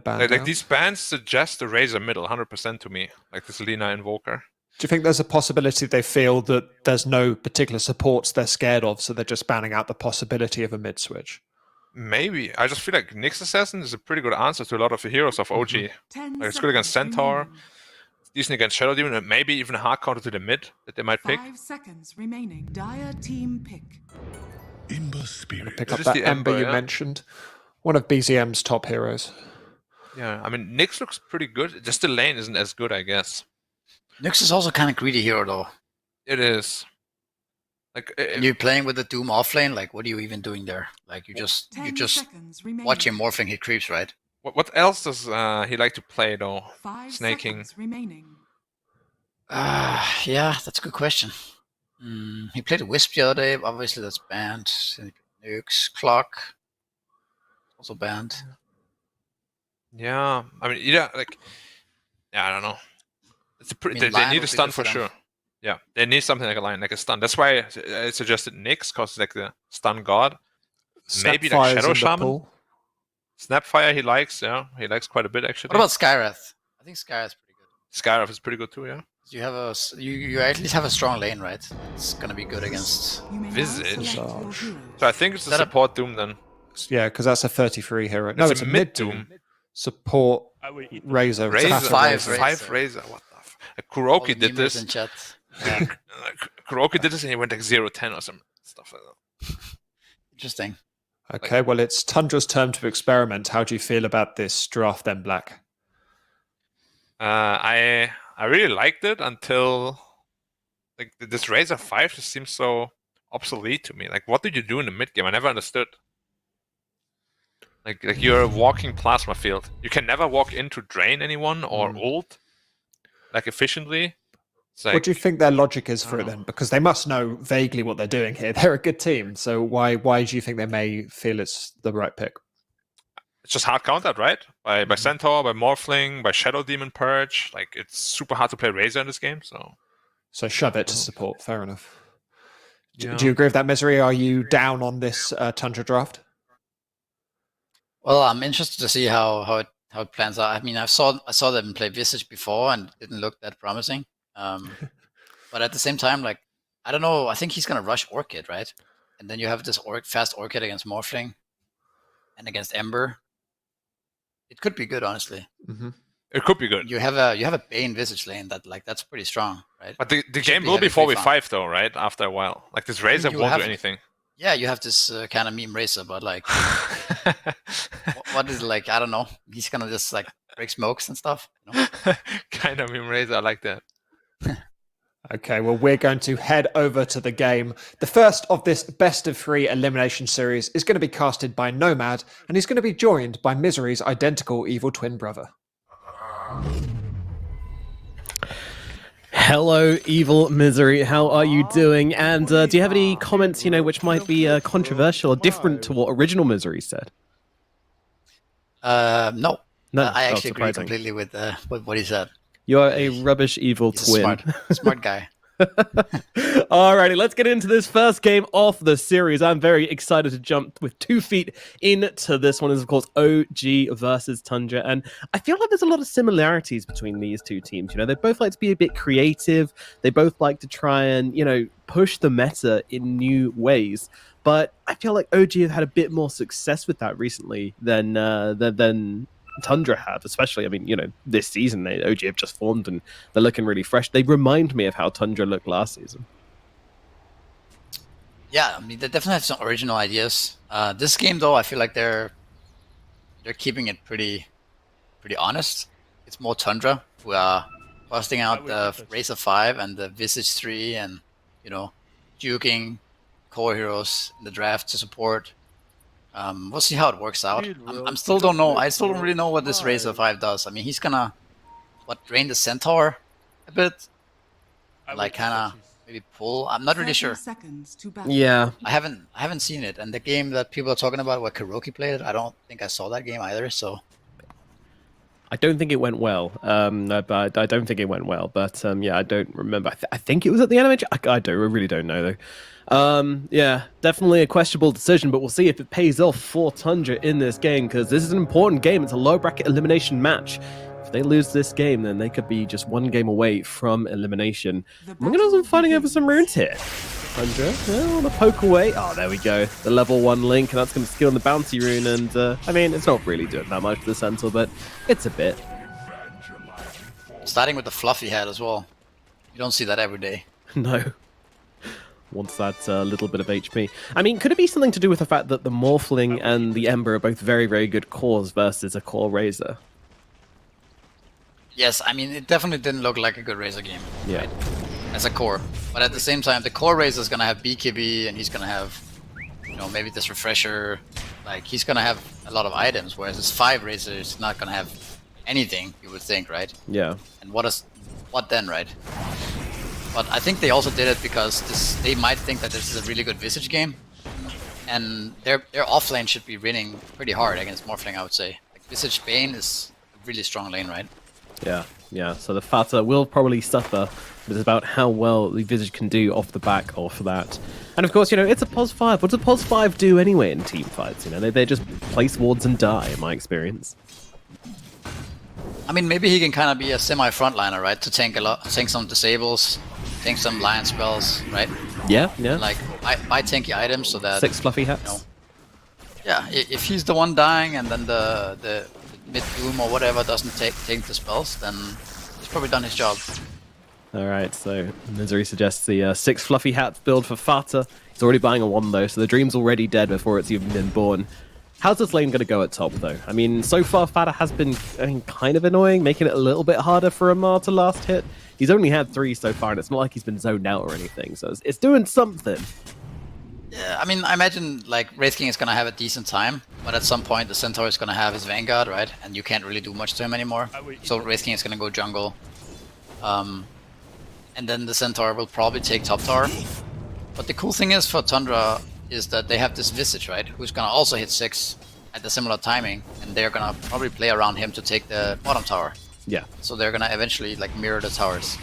banned Like these bans suggest the Razor middle 100% to me, like this Lina Invoker. Do you think there's a possibility they feel that there's no particular supports they're scared of, so they're just banning out the possibility of a mid switch? Maybe. I just feel like Nyx Assassin is a pretty good answer to a lot of the heroes of OG. Like it's good against Centaur, it's decent against Shadow Demon, and maybe even a hard counter to the mid that they might pick. 5 seconds remaining. Dire team pick. Ember Spirit. Pick up that Ember you mentioned. One of BZM's top heroes. Yeah, I mean, Nyx looks pretty good. Just the lane isn't as good, I guess. Nyx is also kind of greedy hero, though. It is. Like you're playing with the Doom offlane. Like, what are you even doing there? Like, you're just watching morphing hit creeps, right? What else does he like to play though? 5 Snaking. seconds remaining. Yeah, that's a good question. He played a Wisp the other day. Obviously, that's banned. Nukes, Clock, also banned. Yeah, I mean, yeah, like, yeah, I don't know. It's they need a stun for sure. Yeah, they need something like a line, like a stun. That's why I suggested Nyx, because like the stun god. Maybe like Shadow Shaman. Snapfire he likes, yeah. He likes quite a bit actually. What about Skywrath? I think Skywrath's pretty good. Skywrath is pretty good too, yeah. You have you at least have a strong lane, right? It's gonna be good against Visage. So I think it's a support Doom then. Yeah, because that's a 33 hero. No, it's a mid Doom. Support Razor. Razor. 5 Razor. What the f? Kuroki did this. Kuroki did this and he went like 0-10 or some stuff like that. Interesting. Okay, well, it's Tundra's turn to experiment. How do you feel about this draft then, Black? I really liked it until like this Razor 5 just seems so obsolete to me. Like, what did you do in the mid game? I never understood. Like you're a walking plasma field. You can never walk into drain anyone or ult like efficiently. Like, what do you think their logic is for it then? Because they must know vaguely what they're doing here. They're a good team, so why do you think they may feel it's the right pick? It's just hard countered, right? By Centaur, by Morphling, by Shadow Demon Purge. Like, it's super hard to play Razor in this game, So shove it to support. Fair enough. Yeah. Do you agree with that, Misery? Are you down on this Tundra draft? Well, I'm interested to see how it plans out. I mean, I saw them play Visage before and it didn't look that promising. But at the same time, like, I don't know. I think he's gonna rush Orchid, right? And then you have this fast Orchid against Morphling and against Ember. It could be good, honestly. It could be good. You have a Bane Visage lane that's pretty strong, right? But the game will be 4v5 though, right? After a while, like this Razor won't do anything. Yeah, you have this kind of meme Razor, but like, what is like? I don't know. He's gonna just like break smokes and stuff. You know? Kind of meme Razor, I like that. Okay, well, we're going to head over to the game. The first of this best-of-3 elimination series is going to be casted by Nomad, and he's going to be joined by Misery's identical evil twin brother. Hello, evil Misery. How are you doing? And do you have any comments, which might be controversial or different to what original Misery said? No. I actually agree completely with what he said. You're a rubbish evil twin. Smart guy. Alrighty, let's get into this first game of the series. I'm very excited to jump with 2 feet into this one. Is of course OG versus Tundra, and I feel like there's a lot of similarities between these two teams. They both like to be a bit creative. They both like to try and push the meta in new ways. But I feel like OG have had a bit more success with that recently than Tundra have, especially, this season. OG have just formed and they're looking really fresh. They remind me of how Tundra looked last season. Yeah, they definitely have some original ideas. This game, though, I feel like they're keeping it pretty honest. It's more Tundra who are busting out the Razor 5 and the Visage 3 and, juking core heroes in the draft to support. We'll see how it works out. I still don't know. I still don't really know what this Razor 5 does. He's gonna drain the Centaur a bit, like kind of maybe pull. I'm not really sure. Yeah, I haven't seen it. And the game that people are talking about, where Kuroki played it, I don't think I saw that game either. So I don't think it went well. But I don't think it went well. But yeah, I don't remember. I think it was at the animation. I really don't know though. Yeah, definitely a questionable decision, but we'll see if it pays off for Tundra in this game, because this is an important game. It's a low bracket elimination match. If they lose this game, then they could be just one game away from elimination. We're going to be fighting over some runes here. Tundra, on a poke away. Oh, there we go. The level 1 link, and that's going to skill on the bounty rune. And I mean, it's not really doing that much for the Centaur, but it's a bit. Starting with the fluffy hat as well. You don't see that every day. No. Wants that little bit of HP. I mean, could it be something to do with the fact that the Morphling and the Ember are both very, very good cores versus a core Razor? Yes, I mean, it definitely didn't look like a good Razor game. Yeah. Right? As a core. But at the same time, the core Razor is going to have BKB, and he's going to have, you know, maybe this Refresher. Like, he's going to have a lot of items, whereas this 5 Razor is not going to have anything, you would think, right? Yeah. And what then, right? But I think they also did it because they might think that this is a really good Visage game, and their off lane should be winning pretty hard against Morphling, I would say. Like, Visage Bane is a really strong lane, right? Yeah. So the Fata will probably suffer, but it's about how well the Visage can do off the back of that. And of course, you know, it's a POS5. What does a POS5 do anyway in team fights? You know, they just place wards and die, in my experience. I mean, maybe he can kind of be a semi-frontliner, right? To tank some disables, tank some lion spells, right? Yeah. Like, buy tanky items so that... 6 fluffy hats. You know, yeah, if he's the one dying and then the mid-doom or whatever doesn't take the spells, then he's probably done his job. Alright, so Misery suggests the 6 fluffy hats build for Fata. He's already buying a 1 though, so the dream's already dead before it's even been born. How's this lane going to go at top though? I mean, so far Fata has been kind of annoying, making it a little bit harder for Amar to last hit. He's only had 3 so far, and it's not like he's been zoned out or anything, so it's doing something. Yeah, I mean, I imagine like Wraith King is gonna have a decent time, but at some point the Centaur is gonna have his Vanguard, right? And you can't really do much to him anymore. So Wraith King is gonna go jungle. And then the Centaur will probably take top tower. But the cool thing is for Tundra is that they have this Visage, right? Who's gonna also hit 6 at the similar timing, and they're gonna probably play around him to take the bottom tower. Yeah. So they're gonna eventually like mirror the towers.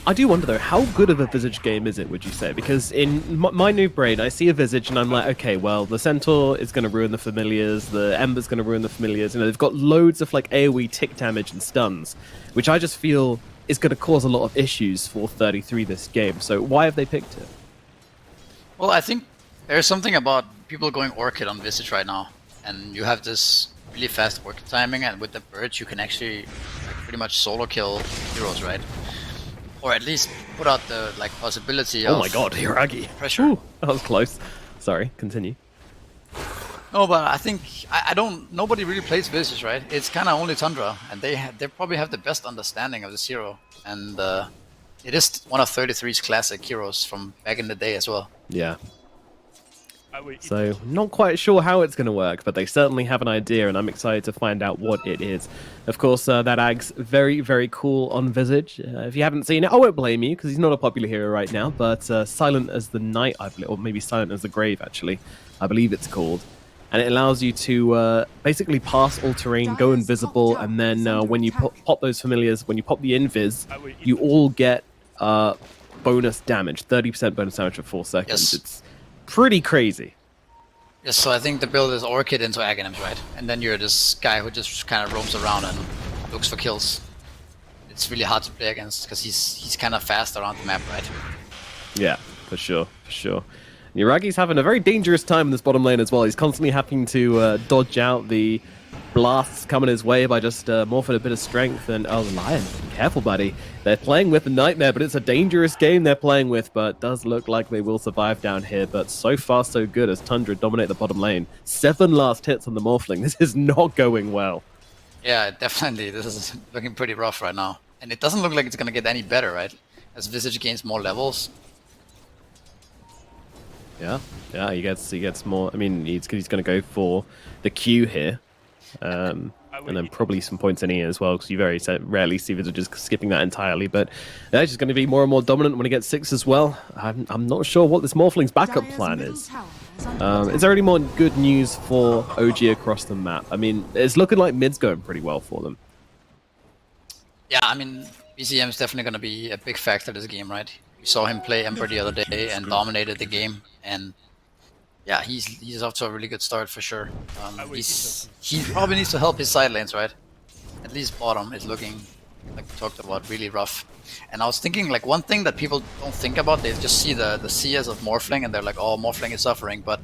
I do wonder though, how good of a Visage game is it, would you say? Because in my new brain, I see a Visage and I'm like, okay, well, the Centaur is going to ruin the familiars, the Ember's going to ruin the familiars. You know, they've got loads of like AoE tick damage and stuns, which I just feel is going to cause a lot of issues for 33 this game. So why have they picked it? Well, I think there's something about people going Orchid on Visage right now, and you have this really fast Orchid timing, and with the birds you can actually like, pretty much solo kill heroes, right? Or at least put out the like possibility of... Oh my god, Hiragi. Pressure. Ooh, that was close. Sorry, continue. No, but I think I don't. Nobody really plays Visage, right? It's kind of only Tundra, and they probably have the best understanding of this hero, and it is one of 33's classic heroes from back in the day as well. Yeah. So, not quite sure how it's going to work, but they certainly have an idea, and I'm excited to find out what it is. Of course, that Ag's very, very cool on Visage. If you haven't seen it, I won't blame you, because he's not a popular hero right now, but Silent as the Night, I believe, or maybe Silent as the Grave, actually, I believe it's called. And it allows you to basically pass all terrain, go invisible, and then when you pop those familiars, when you pop the invis, you all get bonus damage, 30% bonus damage for 4 seconds. Yes. It's pretty crazy. Yes, so I think the build is Orchid into Aghanims, right? And then you're this guy who just kind of roams around and looks for kills. It's really hard to play against because he's kind of fast around the map, right? Yeah, for sure. Yuragi's having a very dangerous time in this bottom lane as well. He's constantly having to dodge out the blasts coming his way by just morphing a bit of strength. And oh, Lion, careful, buddy. They're playing with the Nightmare, but it's a dangerous game they're playing with. But it does look like they will survive down here. But so far, so good as Tundra dominate the bottom lane. 7 last hits on the Morphling. This is not going well. Yeah, definitely. This is looking pretty rough right now. And it doesn't look like it's going to get any better, right? As Visage gains more levels. Yeah, he gets more. I mean, he's going to go for the Q here. And then probably some points in here as well, because you very rarely see Visage just skipping that entirely. But they're just going to be more and more dominant when he gets 6 as well. I'm not sure what this Morphling's backup plan is. Is there any more good news for OG across the map? I mean, it's looking like mid's going pretty well for them. Yeah, I mean, BCM is definitely going to be a big factor this game, right? We saw him play Ember the other day and dominated the game, and yeah, he's off to a really good start for sure. He probably needs to help his side lanes, right? At least bottom is looking, like we talked about, really rough. And I was thinking, like, one thing that people don't think about, they just see the CS of Morphling and they're like, oh, Morphling is suffering. But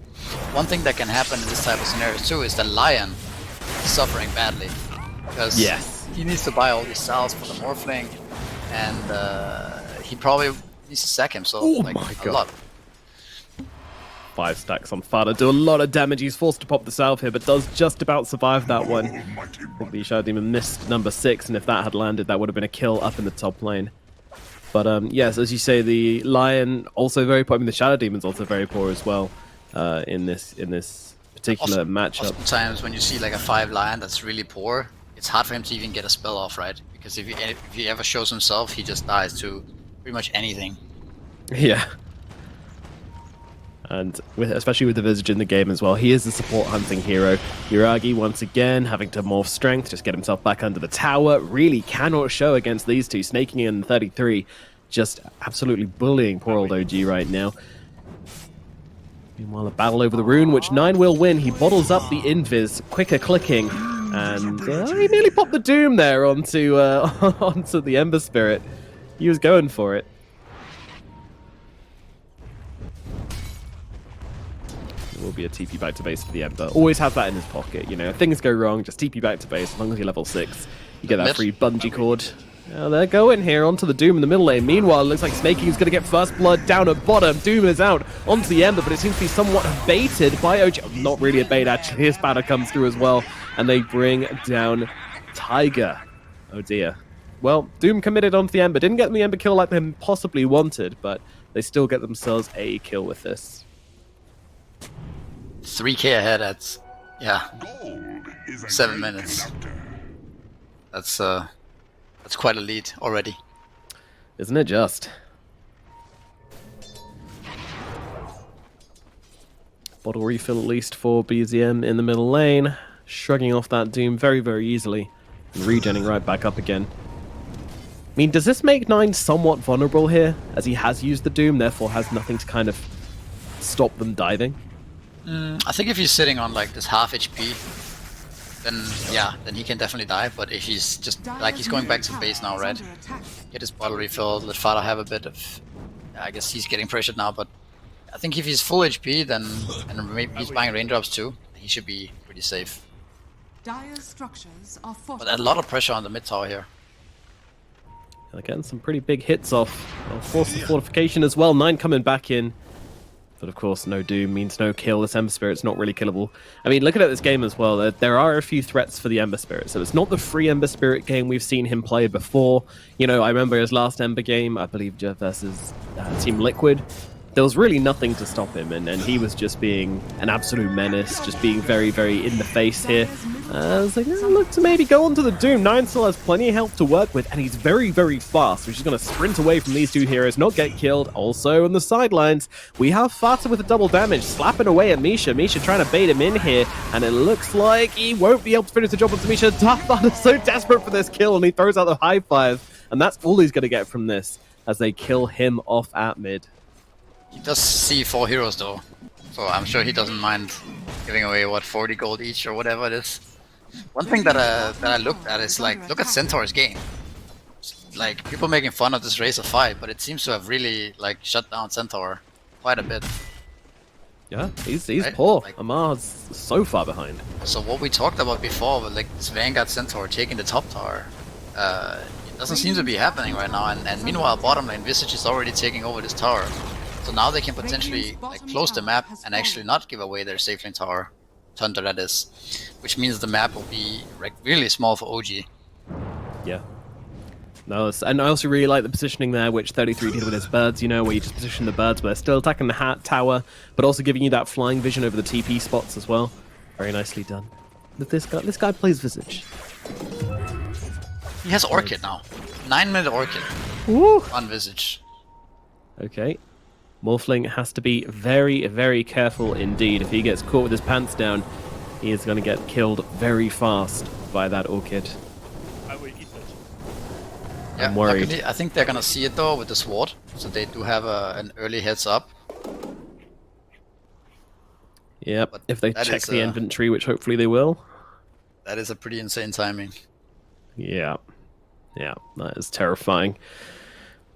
one thing that can happen in this type of scenarios too is that Lion is suffering badly. Because he needs to buy all these cells for the Morphling, and he probably needs to sack himself a lot. 5 stacks on Fada, do a lot of damage. He's forced to pop the salve here, but does just about survive that one. Probably Shadow Demon missed number 6, and if that had landed, that would have been a kill up in the top lane. But yes, as you say, the Lion also very poor. I mean, the Shadow Demon's also very poor as well in this particular matchup. Sometimes when you see like a 5 Lion that's really poor, it's hard for him to even get a spell off, right? Because if he ever shows himself, he just dies to pretty much anything. Yeah. And especially with the Visage in the game as well, he is the support hunting hero. Yuragi, once again, having to morph strength, just get himself back under the tower. Really cannot show against these two. Snaking in 33, just absolutely bullying poor old OG right now. Meanwhile, a battle over the rune, which 9 will win. He bottles up the invis, quicker clicking, and he nearly popped the Doom there onto onto the Ember Spirit. He was going for it. Will be a TP back to base for the Ember. Always have that in his pocket, you know. If things go wrong, just TP back to base. As long as you're level 6, you get that free bungee cord. They're going here onto the Doom in the middle lane. Meanwhile, it looks like Snaking is going to get first blood down at bottom. Doom is out onto the Ember, but it seems to be somewhat baited by OG. Not really a bait, actually. His banner comes through as well, and they bring down Tiger. Oh dear. Well, Doom committed onto the Ember. Didn't get the Ember kill like they possibly wanted, but they still get themselves a kill with this. 3k ahead at 7 minutes. That's quite a lead already. Isn't it just? Bottle refill at least for BZM in the middle lane. Shrugging off that Doom very, very easily. And regenning right back up again. I mean, does this make 9 somewhat vulnerable here? As he has used the Doom, therefore has nothing to kind of stop them diving? I think if he's sitting on like this half HP, then he can definitely die. But if he's just like he's going back to base now, right? Get his bottle refilled, let Fada have a bit of. I guess he's getting pressured now, but I think if he's full HP, then and maybe he's buying raindrops too, he should be pretty safe. But a lot of pressure on the mid tower here. Again, some pretty big hits off. Force the fortification as well. 9 coming back in. But of course, no Doom means no kill. This Ember Spirit's not really killable. I mean, looking at this game as well, there are a few threats for the Ember Spirit. So it's not the free Ember Spirit game we've seen him play before. You know, I remember his last Ember game, I believe versus Team Liquid. There was really nothing to stop him, and he was just being an absolute menace, just being very, very in the face here. I was like, look to maybe go onto the Doom. 9 still has plenty of health to work with, and he's very, very fast. We're just going to sprint away from these two heroes, not get killed. Also, on the sidelines, we have Fata with a double damage, slapping away at Misha. Misha trying to bait him in here, and it looks like he won't be able to finish the job with Misha. Fata's so desperate for this kill, and he throws out the high five, and that's all he's going to get from this, as they kill him off at mid. He does see 4 heroes though, so I'm sure he doesn't mind giving away, what, 40 gold each or whatever it is. One thing that I looked at is, like, look at Centaur's game. Like, people making fun of this Razor 5, but it seems to have really, like, shut down Centaur quite a bit. Yeah, he's right? poor. Like, Amar's so far behind. So what we talked about before, with, like, this Vanguard Centaur taking the top tower, it doesn't seem to be happening right now, and meanwhile bottom lane Visage is already taking over this tower. So now they can potentially, like, close the map and actually not give away their safe lane tower. Tundra, that is. Which means the map will be, like, really small for OG. Yeah. No, and I also really like the positioning there, which 33 did with his birds, you know, where you just position the birds, but they're still attacking the hat tower, but also giving you that flying vision over the TP spots as well. Very nicely done. But this guy plays Visage. He has Orchid now. 9-minute Orchid. Woo! On Visage. Okay. Morphling has to be very, very careful indeed. If he gets caught with his pants down, he is going to get killed very fast by that Orchid. Yeah, I'm worried. luckily, I think they're gonna see it though with the sword, so they do have an early heads up. Yep, But if they that check is, the inventory, which hopefully they will. That is a pretty insane timing. Yeah, that is terrifying.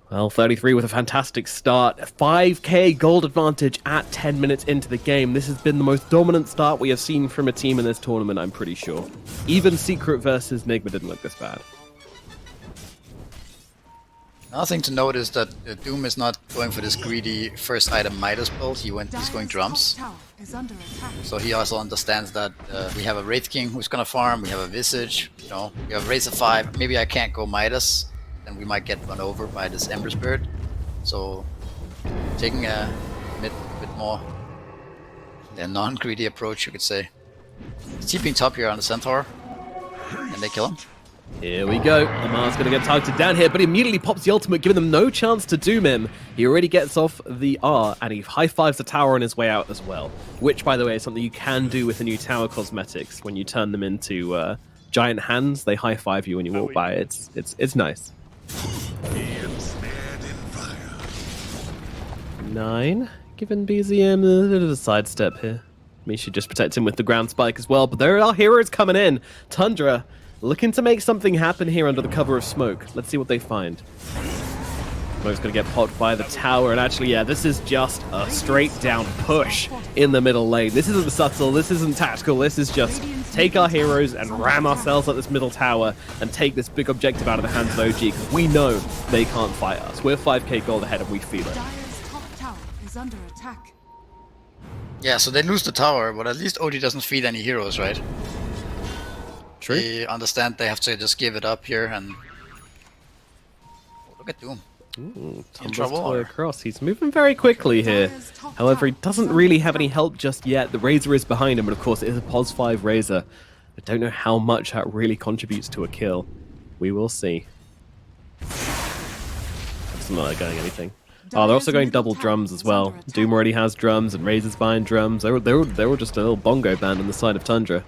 Well, 33 with a fantastic start. 5k gold advantage at 10 minutes into the game. This has been the most dominant start we have seen from a team in this tournament, I'm pretty sure. Even Secret versus Nigma didn't look this bad. Another thing to note is that Doom is not going for this greedy first item Midas build. He's going drums. So he also understands that we have a Wraith King who's gonna farm, we have a Visage, you know, we have Razor 5. Maybe I can't go Midas, then we might get run over by this Ember Spirit. So taking a bit more non-greedy approach, you could say. He's TPing top here on the Centaur, and they kill him. Here we go. Amar's going to get targeted down here, but he immediately pops the ultimate, giving them no chance to doom him. He already gets off the R, and he high-fives the tower on his way out as well. Which, by the way, is something you can do with the new tower cosmetics. When you turn them into giant hands, they high-five you when you walk by. It's nice. 9. Giving BZM a bit of a sidestep here. We should just protect him with the ground spike as well, but there are heroes coming in. Tundra looking to make something happen here under the cover of smoke. Let's see what they find. Smoke's going to get popped by the tower, and actually, yeah, this is just a straight-down push in the middle lane. This isn't subtle, this isn't tactical, this is just take our heroes and ram ourselves at this middle tower and take this big objective out of the hands of OG, because we know they can't fight us. We're 5k gold ahead and we feel it. Dire's top tower is under attack. Yeah, so they lose the tower, but at least OG doesn't feed any heroes, right? True. They understand they have to just give it up here, and look at Doom. Ooh, In Tumblr's trouble, toy or- across. He's moving very quickly here. However, he doesn't really have any help just yet. The Razor is behind him, but of course it is a POS5 Razor. I don't know how much that really contributes to a kill. We will see. It's not going anything. Oh, they're also going double drums as well. Doom already has drums, and Razor's buying drums. They were just a little bongo band on the side of Tundra.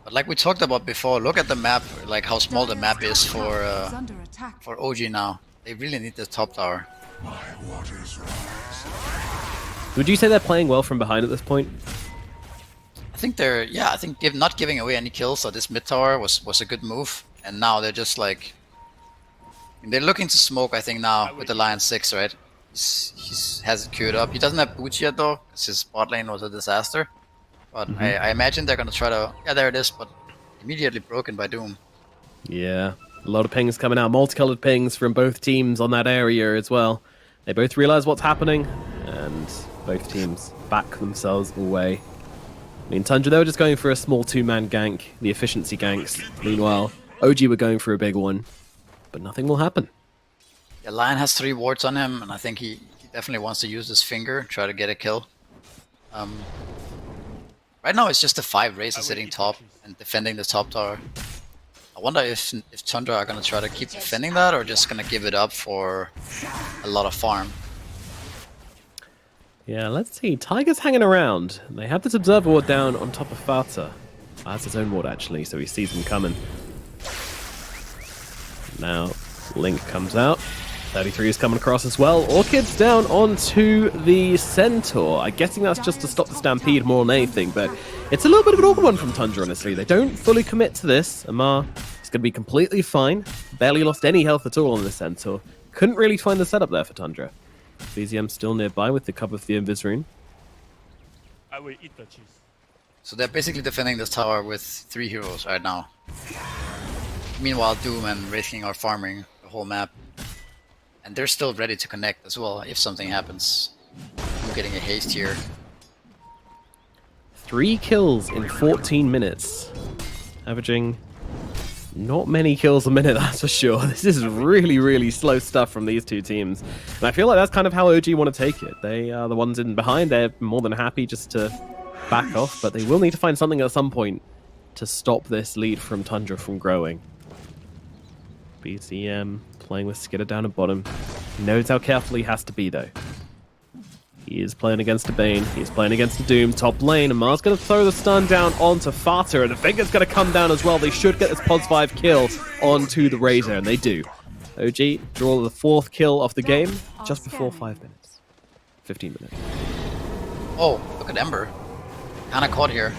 But like we talked about before, look at the map, like how small the map is for OG now. They really need this top tower. Would you say they're playing well from behind at this point? I think they're, I think not giving away any kills, so this mid tower was a good move. And now they're just like, they're looking to smoke, I think, now with the Lion 6, right? He has it queued up. He doesn't have boots yet though, because his bot lane was a disaster. But I imagine they're going to try to... Yeah, there it is, but immediately broken by Doom. Yeah, a lot of pings coming out. Multicolored pings from both teams on that area as well. They both realize what's happening, and both teams back themselves away. I mean, Tundra, they were just going for a small two-man gank, the efficiency ganks. Meanwhile, OG were going for a big one, but nothing will happen. Yeah, Lion has 3 wards on him, and I think he definitely wants to use his finger, try to get a kill. Right now it's just the 5 Razors sitting top and defending the top tower. I wonder if Tundra are going to try to keep defending that, or just going to give it up for a lot of farm. Yeah, let's see. Tiger's hanging around. They have this observer ward down on top of Fata. That's his own ward, actually, so he sees them coming. Now, Link comes out. 33 is coming across as well. Orchid's down onto the Centaur. I'm guessing that's just to stop the Stampede more than anything, but it's a little bit of an awkward one from Tundra, honestly. They don't fully commit to this. Amar is going to be completely fine. Barely lost any health at all on the Centaur. Couldn't really find the setup there for Tundra. BZM still nearby with the cover of the Invis rune. I will eat the cheese. So they're basically defending this tower with 3 heroes right now. Meanwhile, Doom and Wraith King are farming the whole map. And they're still ready to connect as well if something happens. I'm getting a haste here. 3 kills in 14 minutes. Averaging not many kills a minute, that's for sure. This is really, really slow stuff from these two teams. And I feel like that's kind of how OG want to take it. They are the ones in behind. They're more than happy just to back off, but they will need to find something at some point to stop this lead from Tundra from growing. BZM playing with Skidder down at bottom. He knows how careful he has to be, though. He is playing against a Bane. He's playing against a Doom. Top lane, and Mar's going to throw the stun down onto Fata, and I think it's going to come down as well. They should get this POS5 kill onto the Razor, and they do. OG draw the 4th kill of the game just before 5 minutes. 15 minutes. Oh, look at Ember. Kinda caught here.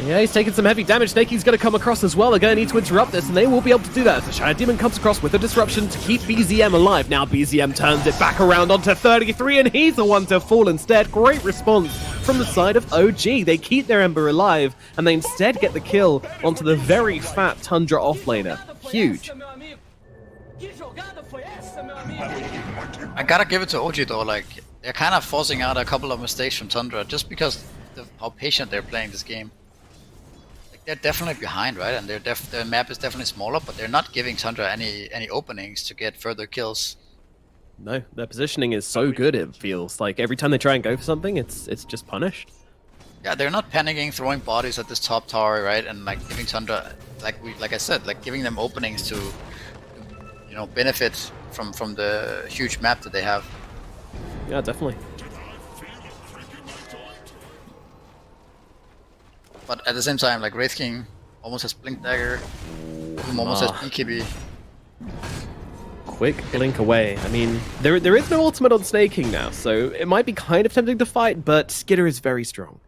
Yeah, he's taking some heavy damage. Snaky's going to come across as well. They're going to need to interrupt this, and they will be able to do that. The Shadow Demon comes across with a disruption to keep BZM alive. Now BZM turns it back around onto 33, and he's the one to fall instead. Great response from the side of OG. They keep their Ember alive, and they instead get the kill onto the very fat Tundra offlaner. Huge. I gotta give it to OG though, like, they're kind of forcing out a couple of mistakes from Tundra just because of how patient they're playing this game. Like, they're definitely behind, right? And their map is definitely smaller, but they're not giving Tundra any openings to get further kills. No, their positioning is so good, it feels. Like, every time they try and go for something, it's just punished. Yeah, they're not panicking, throwing bodies at this top tower, right? And like giving Tundra, like I said, like giving them openings to, you know, benefit from the huge map that they have. Yeah, definitely. But at the same time, like Wraith King almost has Blink Dagger, Doom almost has BKB. Quick blink away. I mean, there is no ultimate on Snake King now, so it might be kind of tempting to fight, but Skitter is very strong.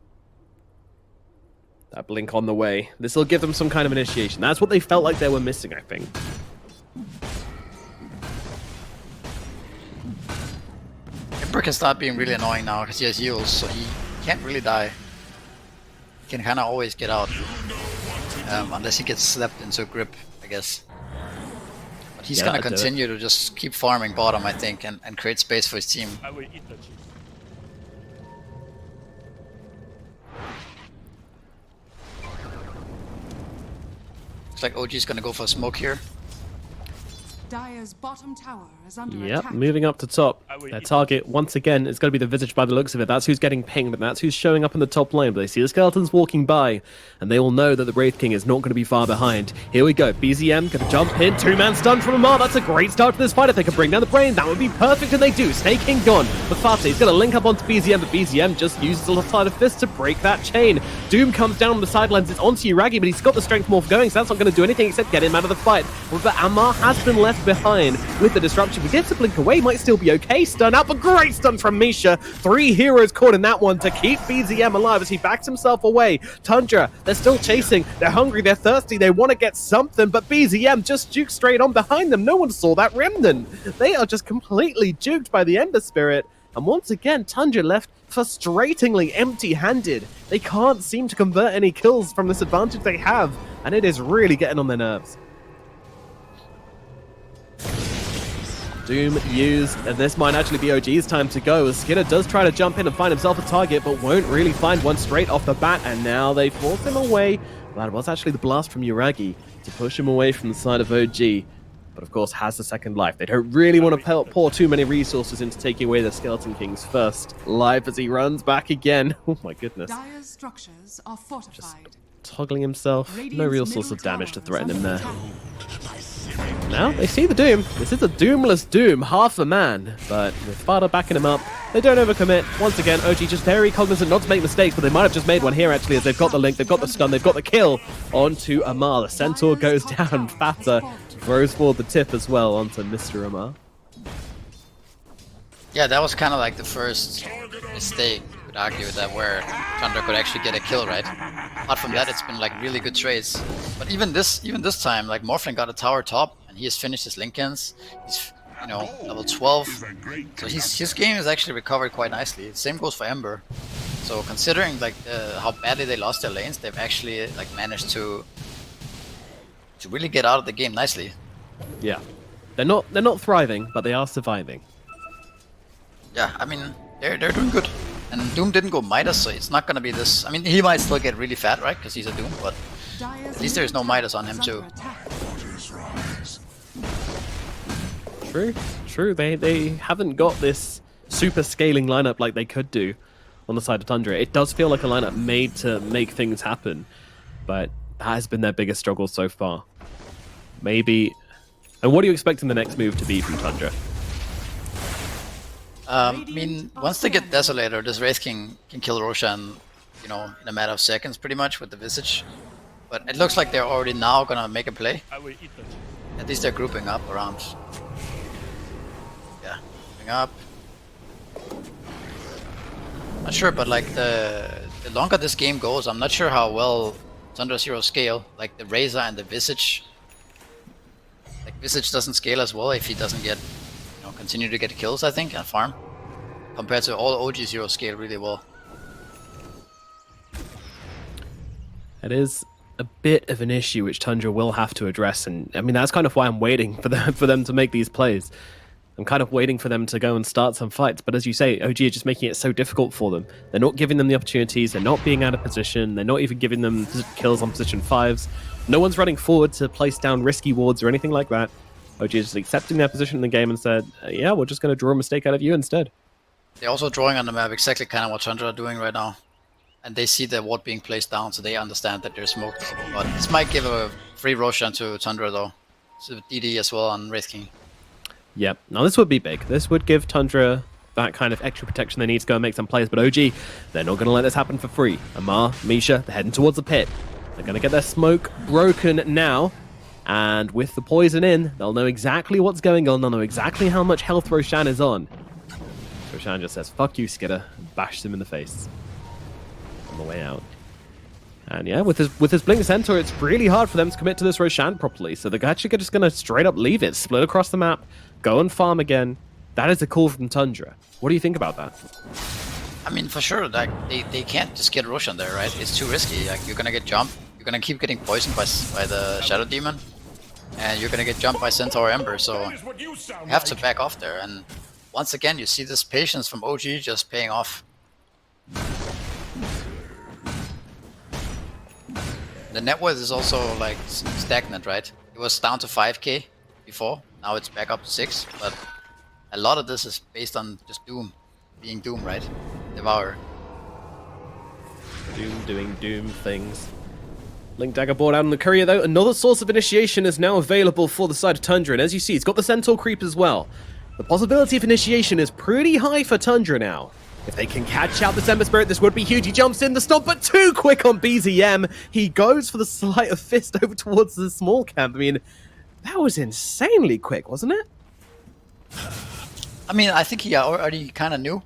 That blink on the way. This will give them some kind of initiation. That's what they felt like they were missing, I think. Ember can start being really annoying now because he has heals, so he can't really die. He can kind of always get out, unless he gets slapped into a grip, I guess. But he's gonna continue to just keep farming bottom, I think, and create space for his team. I will eat the cheese. Looks like OG's gonna go for a smoke here. Dire's bottom tower is under Yep, attack. moving up to top. Their target, once again, is going to be the Visage by the looks of it. That's who's getting pinged, and that's who's showing up in the top lane. But they see the skeletons walking by, and they all know that the Wraith King is not going to be far behind. Here we go. BZM going to jump in. 2-man stun from Amar. That's a great start to this fight. If they can bring down the Brain, that would be perfect, and they do. Snake King gone. But Fata, he's going to link up onto BZM, but BZM just uses the left side of fist to break that chain. Doom comes down on the sidelines. It's onto Uragi, but he's got the strength morph going, so that's not going to do anything except get him out of the fight. But Amar has been left behind with the disruption. We get to blink away, might still be okay. Stun out, but great stun from Misha. 3 heroes caught in that one to keep BZM alive as he backs himself away. Tundra, they're still chasing. They're hungry, they're thirsty, they want to get something, but BZM just juked straight on behind them. No one saw that remnant. They are just completely juked by the Ender Spirit. And once again, Tundra left frustratingly empty-handed. They can't seem to convert any kills from this advantage they have, and it is really getting on their nerves. Doom used, and this might actually be OG's time to go, as Skinner does try to jump in and find himself a target, but won't really find one straight off the bat, and now they force him away. Well, that was actually the blast from Uragi to push him away from the side of OG, but of course has the second life. They don't really want to pour too many resources into taking away the Skeleton King's first life as he runs back again. Oh my goodness. Dire's structures are fortified. Toggling himself, no real source of damage to threaten him there. Now they see the Doom. This is a doomless Doom, half a man, but with Sparta backing him up, they don't overcommit. Once again, OG just very cognizant not to make mistakes, but they might have just made one here actually, as they've got the link, they've got the stun, they've got the kill onto Amar. The Centaur goes down, Fata throws forward the tip as well onto Mr. Amar. Yeah, that was kind of like the first mistake, you could argue, that where Tundra could actually get a kill, right? Apart from that, it's been like really good trades. But even this time, like Morphling got a tower top, and he has finished his Linkens. He's, you know, level 12. So his game is actually recovered quite nicely. Same goes for Ember. So considering like how badly they lost their lanes, they've actually like managed to really get out of the game nicely. Yeah, they're not thriving, but they are surviving. Yeah, I mean, they're doing good. And Doom didn't go Midas, so it's not gonna be this. I mean, he might still get really fat, right? Because he's a Doom, but at least there's no Midas on him too. True. They haven't got this super scaling lineup like they could do on the side of Tundra. It does feel like a lineup made to make things happen, but that has been their biggest struggle so far. Maybe. And what are you expecting the next move to be from Tundra? I mean, once they get Desolator, this Wraith can kill Roshan, you know, in a matter of seconds, pretty much, with the Visage. But it looks like they're already now gonna make a play. I will eat that. At least they're grouping up around. Yeah, grouping up. Not sure, but like the longer this game goes, I'm not sure how well Tundra Zero scale. Like the Razor and the Visage. Like Visage doesn't scale as well if he doesn't get, you know, continue to get kills, I think, and farm. Compared to all OG Zero scale really well. It is a bit of an issue which Tundra will have to address, and I mean that's kind of why I'm waiting for them to make these plays. I'm kind of waiting for them to go and start some fights, but as you say, OG are just making it so difficult for them. They're not giving them the opportunities, they're not being out of position, they're not even giving them kills on position 5s. No one's running forward to place down risky wards or anything like that. OG is just accepting their position in the game and said, yeah, we're just going to draw a mistake out of you instead. They're also drawing on the map exactly kind of what Tundra are doing right now. And they see the ward being placed down, so they understand that they're smoked. But this might give a free Roshan to Tundra though. So DD as well on Wraith King. Yep. Now this would be big. This would give Tundra that kind of extra protection they need to go and make some plays. But OG, they're not going to let this happen for free. Amar, Misha, they're heading towards the pit. They're going to get their smoke broken now. And with the poison in, they'll know exactly what's going on. They'll know exactly how much health Roshan is on. Roshan just says, fuck you, Skidder, and bashes him in the face on the way out. And yeah, with his Blink Centaur, it's really hard for them to commit to this Roshan properly. So they're actually just going to straight up leave it, split across the map, go and farm again. That is a call from Tundra. What do you think about that? I mean, for sure, like they can't just get Roshan there, right? It's too risky. Like you're gonna get jumped, you're gonna keep getting poisoned by the Shadow Demon, and you're gonna get jumped by Centaur Ember. So you have to back off there. And once again, you see this patience from OG just paying off. The net worth is also like stagnant, right? It was down to 5k before, now it's back up to 6, but a lot of this is based on just Doom, being Doom, right? Devour. Doom doing Doom things. Link Dagger board out on the courier though. Another source of initiation is now available for the side of Tundra, and as you see, it's got the Centaur creep as well. The possibility of initiation is pretty high for Tundra now. If they can catch out this Ember Spirit, this would be huge. He jumps in the stomp, but too quick on BZM. He goes for the sleight of fist over towards the small camp. I mean, that was insanely quick, wasn't it? I mean, I think he already kind of knew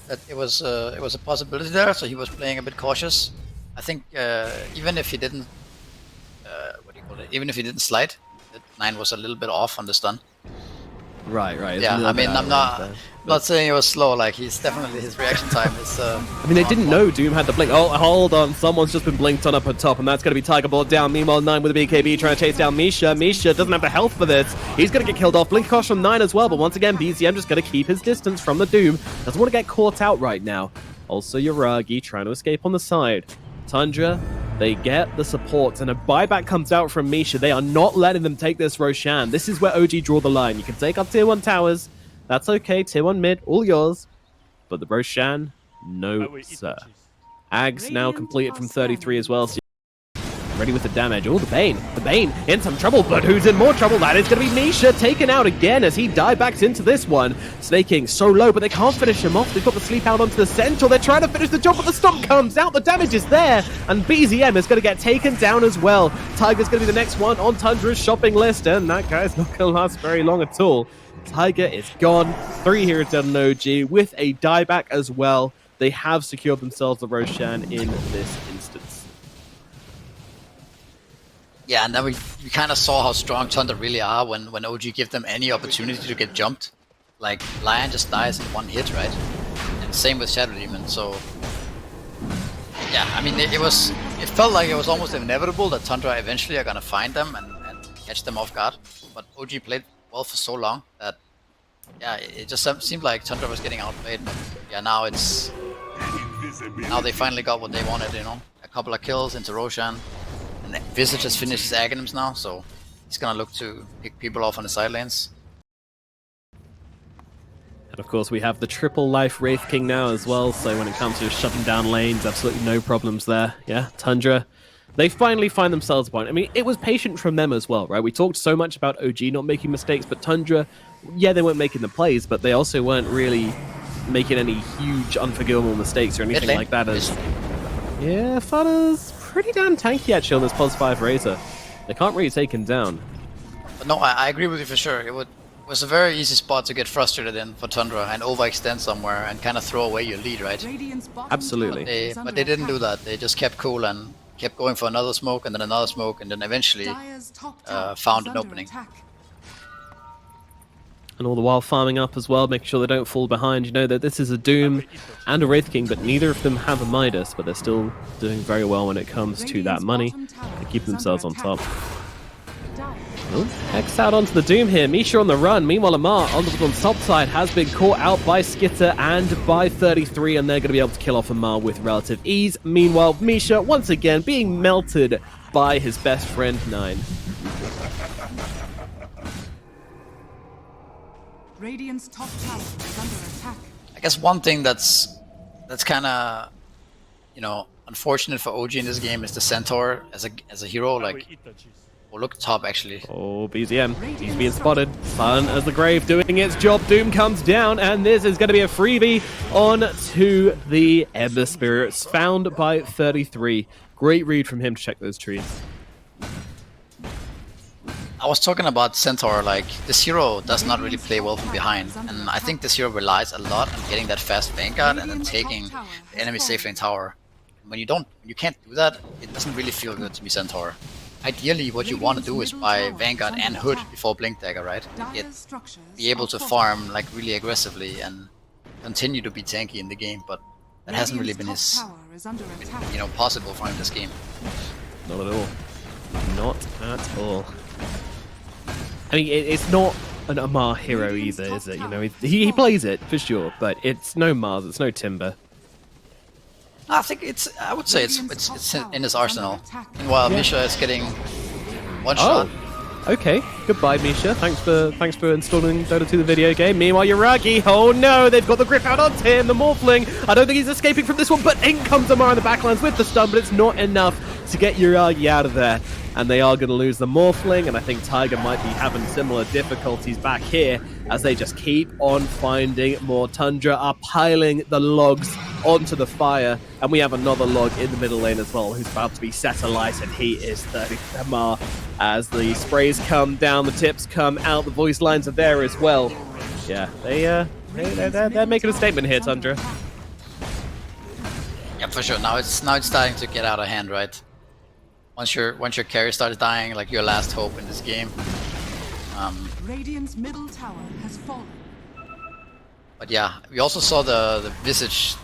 that it was a possibility there, so he was playing a bit cautious. I think even if he didn't, even if he didn't slide, that 9 was a little bit off on the stun. Right. Yeah, I mean, I'm not saying it was slow. Like he's definitely, his reaction time is. I mean, they didn't know Doom had the blink. Oh, hold on, someone's just been blinked on up at top, and that's going to be Tiger brought down. Meanwhile, 9 with a BKB trying to chase down Misha. Misha doesn't have the health for this. He's going to get killed off. Blink cost from 9 as well, but once again, BZM just going to keep his distance from the Doom. Doesn't want to get caught out right now. Also, Yuragi trying to escape on the side. Tundra, they get the support, and a buyback comes out from Misha. They are not letting them take this Roshan. This is where OG draw the line. You can take up tier 1 towers. That's okay. Tier 1 mid, all yours. But the Roshan, no, sir. Ags now completed from 33 as well. So ready with the damage. Oh, the Bane. The Bane in some trouble, but who's in more trouble? That is going to be Misha, taken out again as he diebacks into this one. Snaking so low, but they can't finish him off. They've got the sleep out onto the Centaur. They're trying to finish the job, but the stomp comes out. The damage is there, and BZM is going to get taken down as well. Tiger's going to be the next one on Tundra's shopping list, and that guy's not going to last very long at all. Tiger is gone. 3 heroes down on OG with a dieback as well. They have secured themselves the Roshan in this instance. Yeah, and then we kind of saw how strong Tundra really are when OG give them any opportunity to get jumped. Like, Lion just dies in 1 hit, right? And same with Shadow Demon, so... Yeah, I mean, it felt like it was almost inevitable that Tundra eventually are gonna find them and catch them off guard. But OG played well for so long that, yeah, it just seemed like Tundra was getting outplayed. But yeah, now they finally got what they wanted, you know? A couple of kills into Roshan. And Visage has finished his Aghanims now, so he's gonna look to pick people off on the side lanes. And of course, we have the triple life Wraith King now as well, so when it comes to shutting down lanes, absolutely no problems there. Yeah, Tundra, they finally find themselves a point. I mean, it was patient from them as well, right? We talked so much about OG not making mistakes, but Tundra, yeah, they weren't making the plays, but they also weren't really making any huge unforgivable mistakes or anything lane. like that. Yeah, Fada's pretty damn tanky actually on this +5 Razor. They can't really take him down. But no, I agree with you for sure. It was a very easy spot to get frustrated in for Tundra and overextend somewhere and kind of throw away your lead, right? Absolutely. But they didn't do that. They just kept cool and kept going for another smoke and then another smoke and then eventually found an opening. And all the while farming up as well, making sure they don't fall behind. You know that this is a Doom and a Wraith King, but neither of them have a Midas, but they're still doing very well when it comes to that money. They keep themselves on top. Oh, Hex out onto the Doom here. Misha on the run. Meanwhile, Lamar on the top side has been caught out by Skitter and by 33, and they're going to be able to kill off Amar with relative ease. Meanwhile, Misha once again being melted by his best friend 9. Radiant's top tower is under attack. I guess one thing that's kind of, you know, unfortunate for OG in this game is the Centaur as a hero. Like, oh, look top actually. Oh, BZM, he's being spotted. Sun as the Grave doing its job. Doom comes down, and this is going to be a freebie on to the Ember Spirits, found by 33. Great read from him to check those trees. I was talking about Centaur, like, this hero does not really play well from behind, and I think this hero relies a lot on getting that fast Vanguard and then taking the enemy safe lane tower. When you can't do that, it doesn't really feel good to be Centaur. Ideally, what you want to do is buy Vanguard and Hood before Blink Dagger, right? Be able to farm like really aggressively and continue to be tanky in the game, but that hasn't really been possible for him this game. Not at all. Not at all. I mean, it's not an Amar hero either, is it? You know, he plays it for sure, but it's no Mars, it's no Timber. I think I would say it's in his arsenal. Meanwhile, Misha is getting one shot. Okay. Goodbye, Misha. Thanks for installing Dota 2 the video game. Meanwhile, Yuragi, oh no, they've got the grip out onto him, the Morphling. I don't think he's escaping from this one, but in comes Amar in the backlands with the stun, but it's not enough to get Yuragi out of there. And they are going to lose the Morphling, and I think Tiger might be having similar difficulties back here as they just keep on finding more. Tundra are piling the logs onto the fire, and we have another log in the middle lane as well who's about to be set alight, and he is 30 Amar. As the sprays come down, the tips come out, the voice lines are there as well. Yeah, they're making a statement here, Tundra. Yeah, for sure. Now it's starting to get out of hand, right? Once your carry starts dying, like your last hope in this game. Radiant's middle tower has fallen. But yeah, we also saw the Visage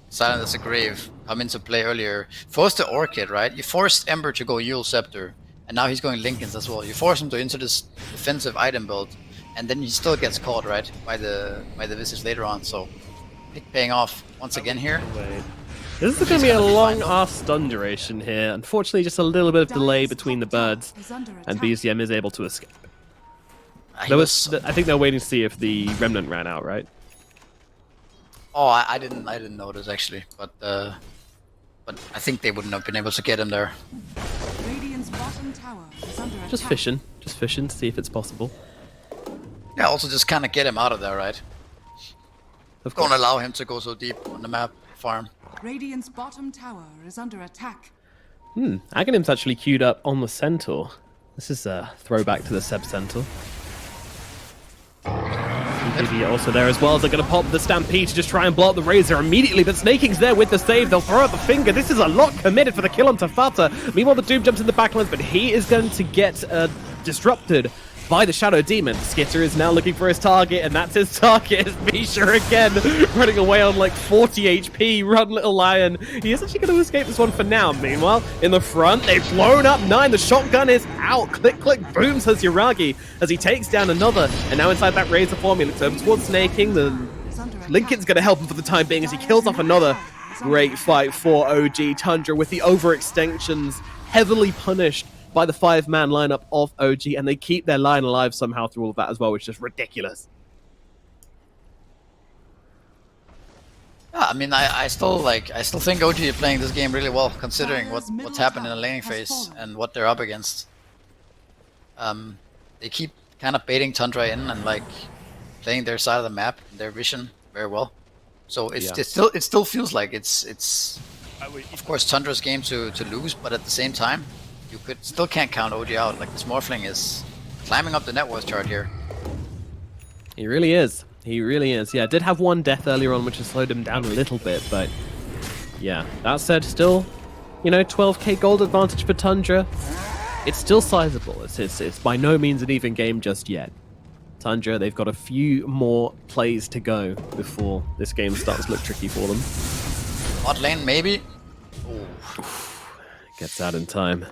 Silent as a Grave come into play earlier. Forced the Orchid, right? You forced Ember to go Yule Scepter, and now he's going Linken's as well. You force him to into this defensive item build, and then he still gets caught, right, by the Visage later on. So pick paying off once again here. This is going to be a long-ass stun duration here. Unfortunately, just a little bit of delay between the birds, and BZM is able to escape. I think they're waiting to see if the Remnant ran out, right? Oh, I didn't notice actually, but I think they wouldn't have been able to get him there. Radiant's bottom tower is under Just fishing to see if it's possible. Yeah, also just kind of get him out of there, right? Of course. Don't allow him to go so deep on the map farm. Radiant's bottom tower is under attack. Aghanim's actually queued up on the Centaur. This is a throwback to the Seb Centaur. Also there as well as they're going to pop the Stampede to just try and block the Razor immediately, but Snaking's there with the save. They'll throw out the finger. This is a lot committed for the kill on Tafata. Meanwhile, the Doom jumps in the backlands, but he is going to get disrupted by the Shadow Demon. Skitter is now looking for his target, and that's his target. It's Misha again, running away on like 40 HP. Run, little lion. He is actually going to escape this one for now. Meanwhile, in the front, they've blown up 9. The shotgun is out. Click, click, boom, says Yuragi as he takes down another. And now inside that Razor form, he looks over towards Snaking. The Linken's going to help him for the time being as he kills off another. Great fight for OG. Tundra with the overextensions, heavily punished by the 5-man lineup of OG, and they keep their line alive somehow through all of that as well, which is just ridiculous. Yeah, I mean, I still think OG are playing this game really well, considering what's happened in the laning phase and what they're up against. They keep kind of baiting Tundra in and like playing their side of the map, their vision very well. So Yeah. it still feels like it's of course Tundra's game to lose, but at the same time, you still can't count OG out. Like this Morphling is climbing up the net worth chart here. He really is. He really is. Yeah, did have one death earlier on, which has slowed him down a little bit, but yeah. That said, still, you know, 12k gold advantage for Tundra. It's still sizable. It's by no means an even game just yet. Tundra, they've got a few more plays to go before this game starts to look tricky for them. Bot lane, maybe. Oh. Gets out in time.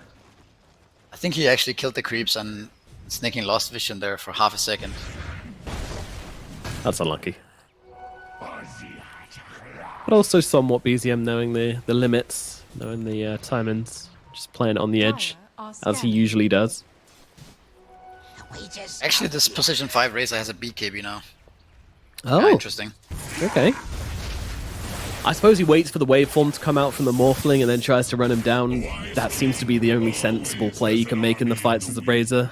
I think he actually killed the creeps and Snaking lost vision there for half a second. That's unlucky. But also somewhat BZM knowing the limits, knowing the timings, just playing it on the edge, as he usually does. Actually, this position 5 Razor has a BKB now. Oh, Yeah, interesting. okay. I suppose he waits for the waveform to come out from the Morphling and then tries to run him down. That seems to be the only sensible play you can make in the fights as a Razor.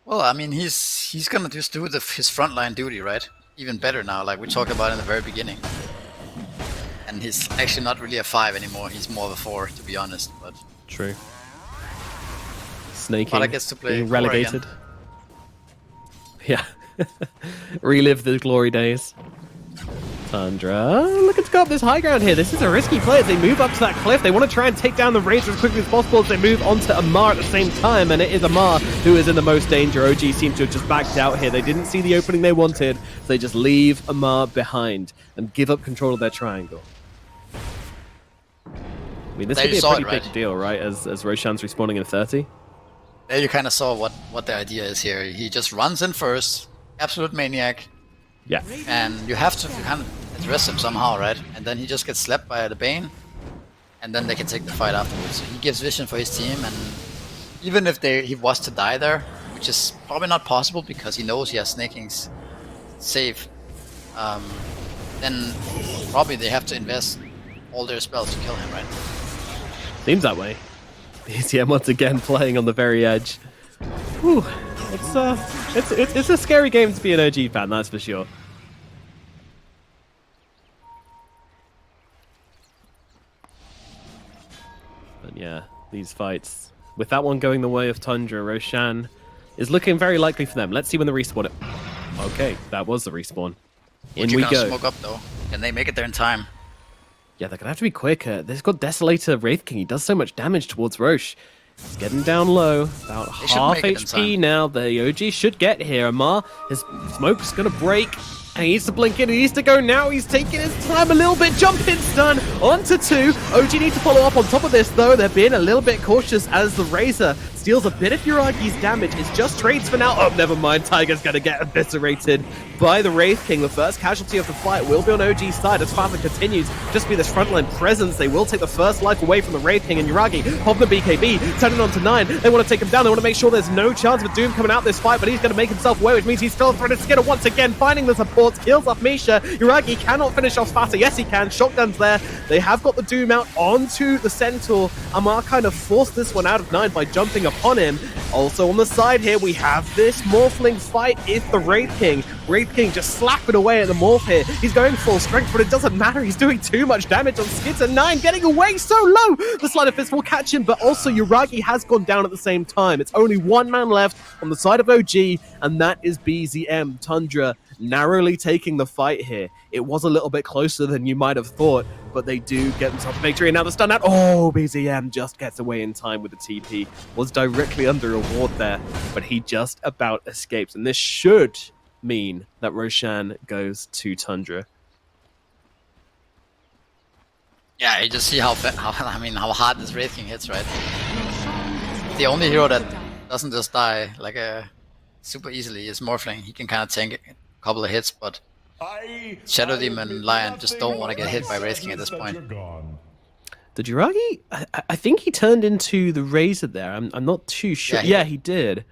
Well, I mean, he's gonna just do his frontline duty, right? Even better now, like we talked about in the very beginning. And he's actually not really a 5 anymore. He's more of a 4, to be honest. But True. Snaking, But I guess to play being core relegated. Yeah. Relive the glory days. Tundra looking to go up this high ground here. This is a risky play as they move up to that cliff. They want to try and take down the Razor as quickly as possible as they move onto Amar at the same time, and it is Amar who is in the most danger. OG seem to have just backed out here. They didn't see the opening they wanted, so they just leave Amar behind and give up control of their triangle. I mean, this There could be you a saw pretty it, right? big deal, right? As Roshan's respawning in 30. there you kind of saw what the idea is here. He just runs in first, absolute maniac, Yeah. and you have to kind of address him somehow, right? And then he just gets slapped by the Bane, and then they can take the fight afterwards. So he gives vision for his team, and even if he was to die there, which is probably not possible because he knows he has Snaking's save, then probably they have to invest all their spells to kill him, right? Seems that way. BCM once again playing on the very edge. Whew. It's a scary game to be an OG fan, that's for sure. But yeah, these fights. With that one going the way of Tundra, Roshan is looking very likely for them. Let's see when the respawn it. Okay, that was the respawn. In we Gonna go. smoke up though. Can they make it there in time? Yeah, they're going to have to be quicker. They've got Desolator Wraith King. He does so much damage towards Roche. He's getting down low. About They should half make it in HP time. now. The OG should get here. Amar, his smoke's going to break. And he needs to blink in. He needs to go now. He's taking his time a little bit. Jump in stun. Onto 2. OG need to follow up on top of this, though. They're being a little bit cautious as the Razor steals a bit of Yuragi's damage. It's just trades for now. Oh, never mind. Tiger's going to get eviscerated by the Wraith King. The first casualty of the fight will be on OG's side as Father continues. Just be this frontline presence. They will take the first life away from the Wraith King, and Yuragi of the BKB turning on to 9. They want to take him down. They want to make sure there's no chance of Doom coming out this fight, but he's going to make himself away, which means he's still threatened Skinner once again, finding the supports, kills off Misha. Yuragi cannot finish off Father. Yes, he can. Shotgun's there. They have got the Doom out onto the Centaur. Amar kind of forced this one out of 9 by jumping upon him. Also on the side here, we have this Morphling fight if the Wraith King. Wraith King just slapping away at the Morph here. He's going full strength, but it doesn't matter. He's doing too much damage on Skitter. 9 getting away so low. The Sleight of Fist will catch him, but also Yuragi has gone down at the same time. It's only one man left on the side of OG, and that is BZM. Tundra narrowly taking the fight here. It was a little bit closer than you might have thought, but they do get themselves a victory. And now the stun out. Oh, BZM just gets away in time with the TP. Was directly under a ward there, but he just about escapes. And this should mean that Roshan goes to Tundra. Yeah, you just see how hard this Wraith King hits, right? The only hero that doesn't just die like super easily is Morphling. He can kind of tank a couple of hits, but Shadow Demon and Lion just don't want to get hit by Wraith King at this point. Did Yuragi? I think he turned into the Razor there. I'm not too sure. Yeah, Yeah, he did.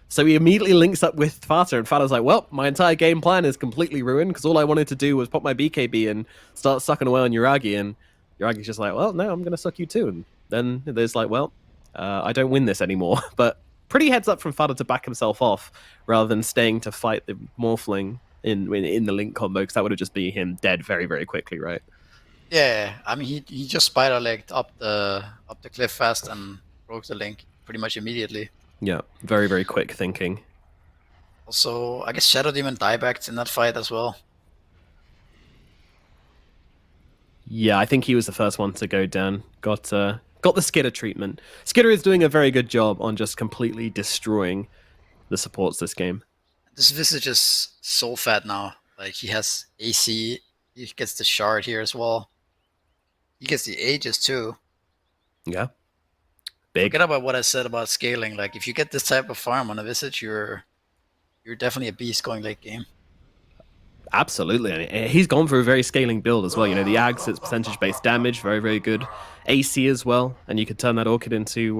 So he immediately links up with Fata, and Fata's like, well, my entire game plan is completely ruined because all I wanted to do was pop my BKB and start sucking away on Yuragi, and Yuragi's just like, well, no, I'm going to suck you too. And then there's like, well, I don't win this anymore. But pretty heads up from Fata to back himself off rather than staying to fight the Morphling. in the link combo, because that would have just been him dead very, very quickly, right? Yeah, I mean he just spider legged up the cliff fast and broke the link pretty much immediately. Yeah, very, very quick thinking. Also, I guess Shadow Demon diebacked in that fight as well. Yeah, I think he was the first one to go down. Got the Skitter treatment. Skitter is doing a very good job on just completely destroying the supports this game. This Visage is so fat now. Like, he has AC, he gets the shard here as well. He gets the Aegis too. Yeah. Big. Forget about what I said about scaling. Like, if you get this type of farm on a Visage, you're definitely a beast going late game. Absolutely. And he's gone for a very scaling build as well. You know, the Ags, it's percentage-based damage, very, very good. AC as well, and you could turn that Orchid into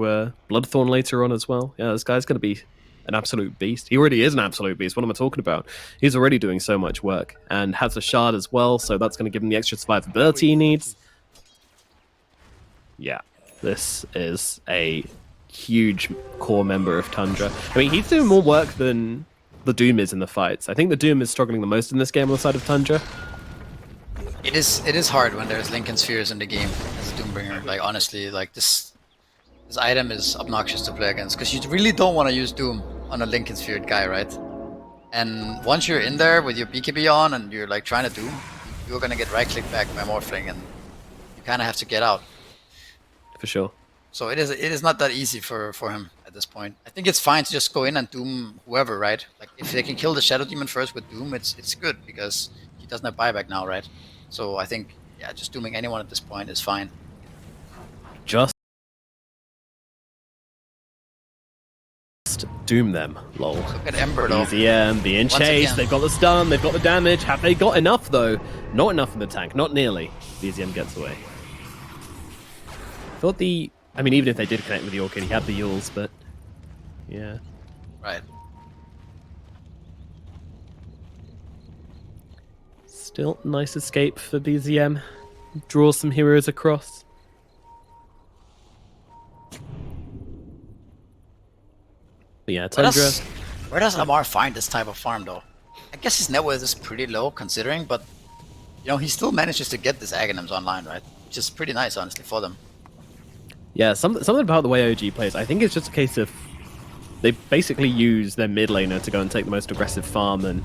Bloodthorn later on as well. Yeah, this guy's going to be an absolute beast. He already is an absolute beast. What am I talking about? He's already doing so much work, and has a shard as well, so that's going to give him the extra survivability he needs. Yeah, this is a huge core member of Tundra. I mean, he's doing more work than the Doom is in the fights. I think the Doom is struggling the most in this game on the side of Tundra. It is hard when there's Lincoln Spheres in the game as a Doombringer. Like, honestly, like this item is obnoxious to play against, because you really don't want to use Doom on a Lincoln Sphere guy, right? And once you're in there with your BKB on and you're like trying to Doom, you're gonna get right-clicked back by Morphling, and you kind of have to get out. For sure. So it is not that easy for him at this point. I think it's fine to just go in and Doom whoever, right? Like, if they can kill the Shadow Demon first with Doom, it's good, because he doesn't have buyback now, right? So I think, yeah, just Dooming anyone at this point is fine. Just Doom them, lol. Look at Ember though. BZM being Once chased, again. they've got the stun, they've got the damage. Have they got enough though? Not enough in the tank, not nearly. BZM gets away. Thought I mean, even if they did connect with the Orchid, he had the Yules, but yeah. Right. Still nice escape for BZM. Draws some heroes across. But yeah, Tundra. Where does Lamar find this type of farm though? I guess his net worth is pretty low considering, but you know, he still manages to get this Aghanims online, right? Which is pretty nice, honestly, for them. Yeah, something about the way OG plays. I think it's just a case of they basically use their mid laner to go and take the most aggressive farm, and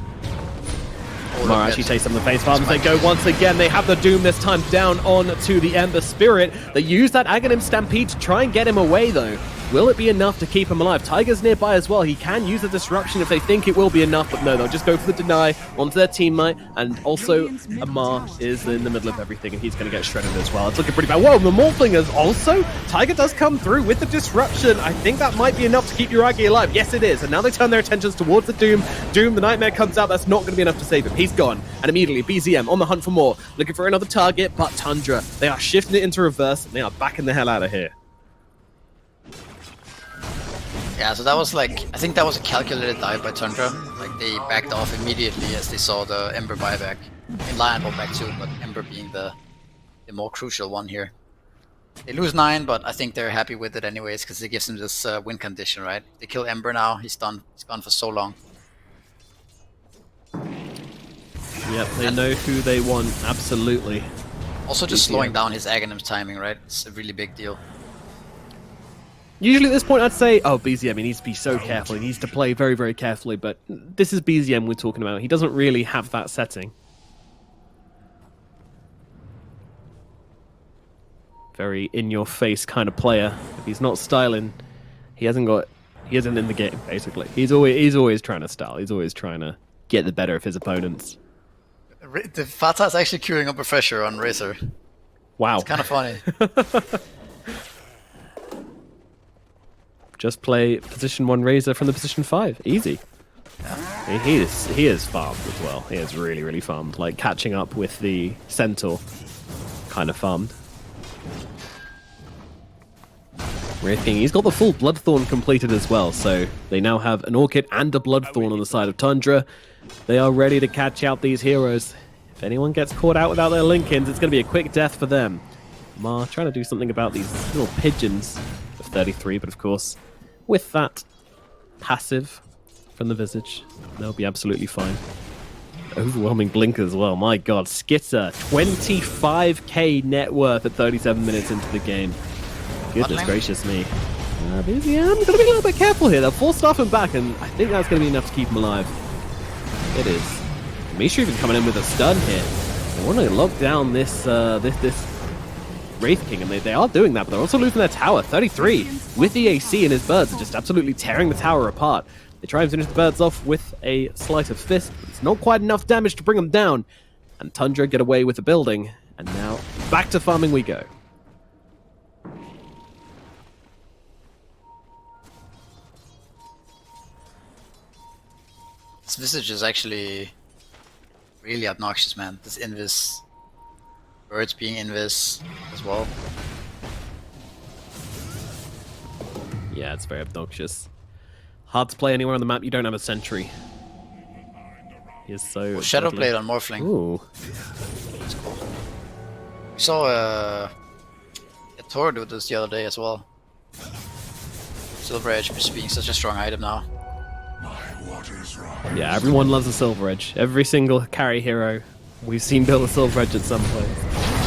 Lamar actually takes some of the face farms. They go once again. They have the Doom this time down on to the Ember Spirit. They use that Aghanim Stampede to try and get him away though. Will it be enough to keep him alive? Tiger's nearby as well. He can use a disruption if they think it will be enough, but no, they'll just go for the deny onto their teammate, and also Amar is in the middle of everything, and he's going to get shredded as well. It's looking pretty bad. Whoa, the Morphling is also? Tiger does come through with the disruption. I think that might be enough to keep Uragi alive. Yes, it is. And now they turn their attentions towards the Doom. Doom, the Nightmare comes out. That's not going to be enough to save him. He's gone. And immediately, BZM on the hunt for more. Looking for another target, but Tundra, they are shifting it into reverse, and they are backing the hell out of here. Yeah, so that was like, I think that was a calculated dive by Tundra. Like, they backed off immediately as they saw the Ember buyback. And Lion bought back too, but Ember being the more crucial one here. They lose 9, but I think they're happy with it anyways, because it gives them this win condition, right? If they kill Ember now, he's done. He's gone for so long. Yep, they know who they want, absolutely. Also just slowing down his Aghanim's timing, right? It's a really big deal. Usually at this point I'd say, oh, BZM, he needs to be so careful, he needs to play very, very carefully, but this is BZM we're talking about. He doesn't really have that setting. Very in-your-face kind of player. If he's not styling, he isn't in the game, basically. He's always trying to style, he's always trying to get the better of his opponents. The Fata is actually queuing up a Refresher on Razor. Wow. It's kind of funny. Just play position 1 Razor from the position 5. Easy. Yeah. I mean, he is farmed as well. He is really, really farmed. Like, catching up with the Centaur kind of farmed. Wraith King, he's got the full Bloodthorn completed as well, so they now have an Orchid and a Bloodthorn on the side of Tundra. They are ready to catch out these heroes. If anyone gets caught out without their Linkins, it's going to be a quick death for them. Mar trying to do something about these little pigeons of 33, but of course, with that passive from the Visage, they'll be absolutely fine. Overwhelming blink as well. My god, Skitter, 25k net worth at 37 minutes into the game. Goodness gracious me. BZM, I'm gonna be a little bit careful here. They'll force staff him back, and I think that's gonna be enough to keep him alive. It is. Misha even coming in with a stun here. They want to lock down this Wraith King, and they are doing that, but they're also losing their tower. 33 with the AC, and his birds are just absolutely tearing the tower apart. They try and finish the birds off with a sleight of fist, but it's not quite enough damage to bring them down. And Tundra get away with the building, and now back to farming we go. This Visage is actually really obnoxious, man. This Invis, birds being Invis as well. Yeah, it's very obnoxious. Hard to play anywhere on the map you don't have a sentry. He is so... Oh, Shadowblade on Morphling. Ooh. That's cool. We saw a Tor do this the other day as well. Silver Edge just being such a strong item now. Yeah, everyone loves a Silver Edge. Every single carry hero we've seen build a Silver Edge at some point.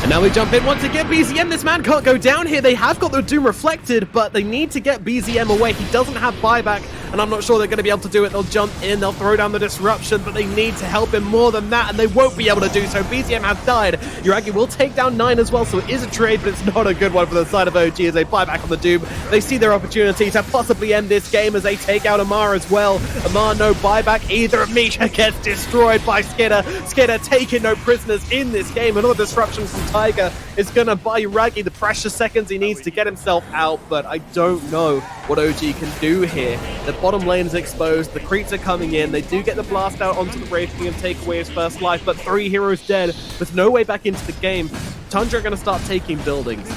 And now we jump in once again. BZM, this man can't go down here. They have got the Doom reflected, but they need to get BZM away. He doesn't have buyback, and I'm not sure they're going to be able to do it. They'll jump in, they'll throw down the disruption, but they need to help him more than that, and they won't be able to do so. BZM has died. Yuragi will take down 9 as well, so it is a trade, but it's not a good one for the side of OG as they buy back on the Doom. They see their opportunity to possibly end this game as they take out Amar as well. Amar, no buyback either. Misha gets destroyed by Skitter. Skitter taking no prisoners in this game. Another disruption from Tiger is going to buy Yuragi the precious seconds he needs to get himself out, but I don't know what OG can do here. The bottom lane is exposed, the creeps are coming in, they do get the blast out onto the Wraith King and take away his first life, but 3 heroes dead with no way back into the game. Tundra are going to start taking buildings.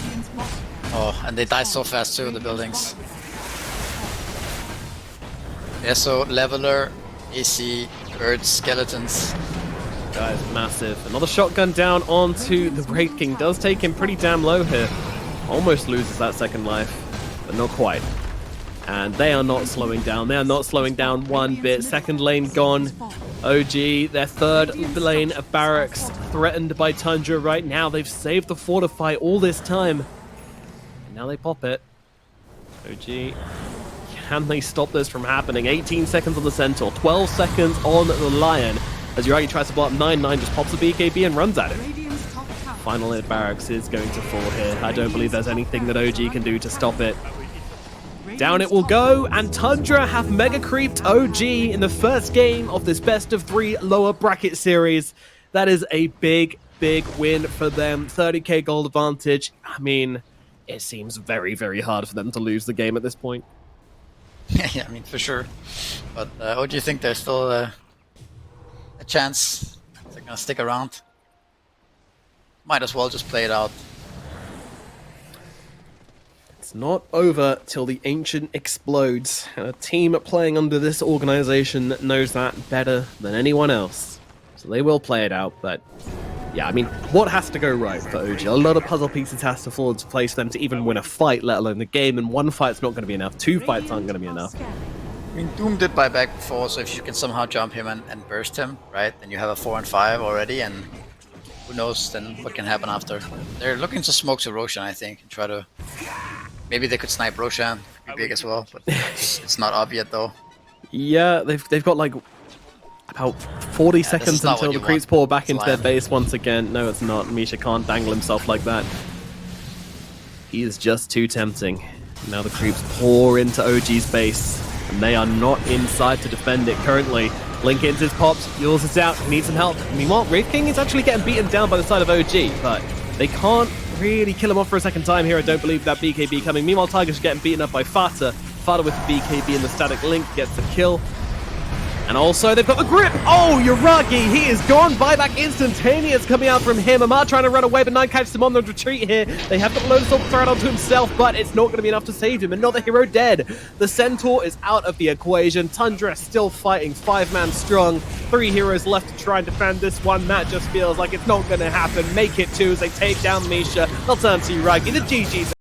Oh, and they die so fast too, the buildings. Yeah, so Leveler, AC, birds, skeletons. That is massive. Another shotgun down onto the Wraith King. Does take him pretty damn low here. Almost loses that second life, but not quite. And they are not slowing down. They are not slowing down one bit. Second lane gone. OG, their third lane of barracks, threatened by Tundra right now. They've saved the fortify all this time. And now they pop it. OG, can they stop this from happening? 18 seconds on the Centaur, 12 seconds on the Lion. As Yuragi tries to blow up 9-9, just pops a BKB and runs at it. Final lane of barracks is going to fall here. I don't believe there's anything that OG can do to stop it. Down it will go, and Tundra have mega creeped OG in the first game of this best of 3 lower bracket series. That is a big, big win for them. 30k gold advantage. I mean, it seems very, very hard for them to lose the game at this point. Yeah, I mean, for sure. But what do you think? There's still a chance they're gonna stick around? Might as well just play it out. It's not over till the Ancient explodes. And a team playing under this organization knows that better than anyone else. So they will play it out, but yeah, I mean, what has to go right for OG? A lot of puzzle pieces has to fall into place for them to even win a fight, let alone the game, and 1 fight's not going to be enough. 2 fights aren't going to be enough. I mean, Doom did buy back before, so if you can somehow jump him and burst him, right, then you have a 4 and 5 already, and who knows then what can happen after. They're looking to smoke to Roshan, I think, and try to... Maybe they could snipe Roshan, could be big as well, but it's not up yet though. Yeah, they've got like about 40 seconds until the creeps pour back into their base once again. No, it's not. Misha can't dangle himself like that. He is just too tempting. Now the creeps pour into OG's base, and they are not inside to defend it currently. Blink into his pops, yours is out, he needs some help. Meanwhile, Wraith King is actually getting beaten down by the side of OG, but they can't really kill him off for a second time here. I don't believe that BKB coming. Meanwhile, Tiger's getting beaten up by Fata. Fata with the BKB and the static link gets the kill. And also, they've got the grip. Oh, Yuragi, he is gone. Buyback instantaneous coming out from him. Amar trying to run away, but 9 catches him on the retreat here. They have got the Lotus Orb thrown onto himself, but it's not going to be enough to save him. Another hero dead. The Centaur is out of the equation. Tundra still fighting, 5-man strong. 3 heroes left to try and defend this one. That just feels like it's not going to happen. Make it 2 as they take down Misha. They'll turn to Yuragi. The GG's